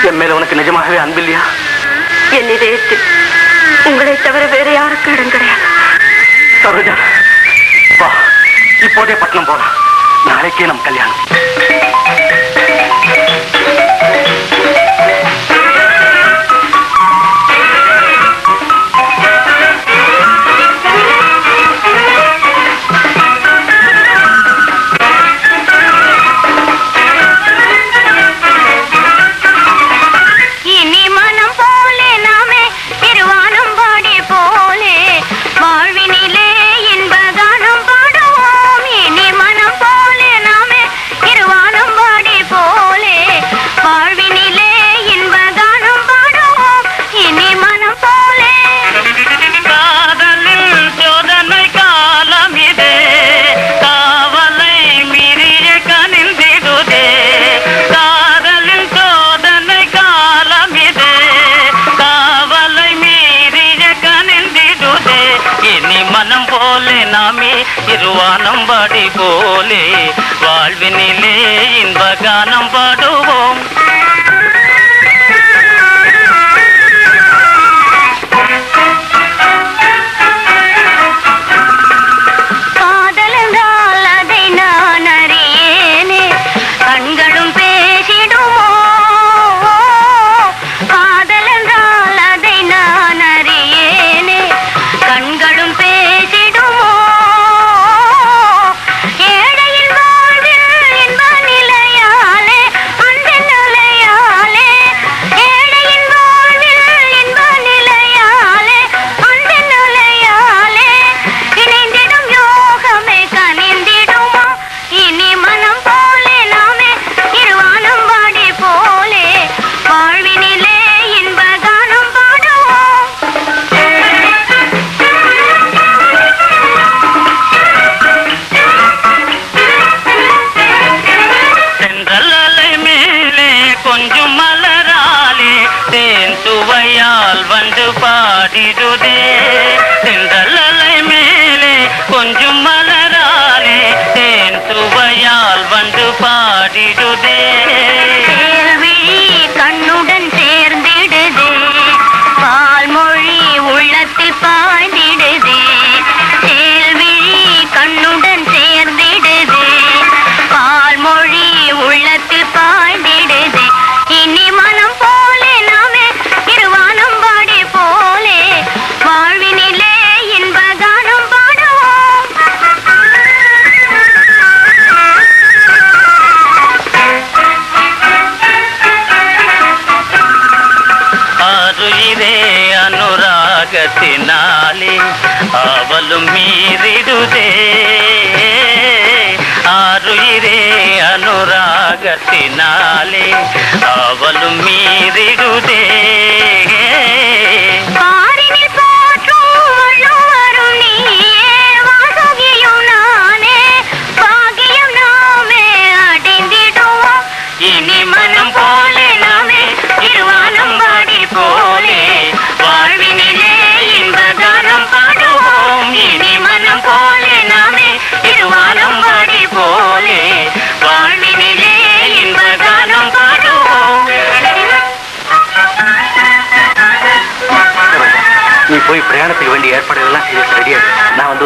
என் மேல உனக்கு நிஜமாகவே அன்பில்லையா? என் இதயத்தில் உங்களை தவிர வேற யாருக்கும் இடம் கிடையாது. சரோஜா, வா, இப்போதே பட்டணம் போலாம். நாளைக்கே நம் கல்யாணம். இருவானம் பாடி போலே வாழ்வினிலே இன்ப கானம் பாடுவோம். பாடிடுதே செந்தலை மேலே கொஞ்சம் மலராலே தேன் சுவையால் வந்து பாடிடுதே. கண்ணுடன் சேர்ந்திடுதே பால்மொழி உள்ளத்தில் பாய்ந்திடுதே. கேள்விழி கண்ணுடன் சேர்ந்திடுதே பால்மொழி உள்ளத்தில் பாய்ந்திடுதே. இனி மனம் போலே நாமே இருவானம் பாடி போலே வாழ்வினிலே இன்ப கானம் பாடுவோம். ஆருயிரே அனுராகத்தினாலே அவளும் மீறிடுதே. ஆருயிரே அனுராகத்தினாலே அவளும் மீறிடுதே. பாரினில் போற்றும் வள்ளுவரும் நீயே வாசுகியும் நானே பாகியம் நாமே அடைந்திடுவோம். இனி மனம் போலே நாமே இருவானம் பாடி போலே வாழ்வினிலே இன்ப கானம் பாடுவோம். இனி மனம் போலே நாமே இருவானம் பாடி போலே வாழ்வினிலே இன்ப கானம் பாடுவோம். நீ போய் பிரயாணத்துக்கு வேண்டிய ஏற்பாடுகள் எல்லாம் ரெடியா, நான் வந்து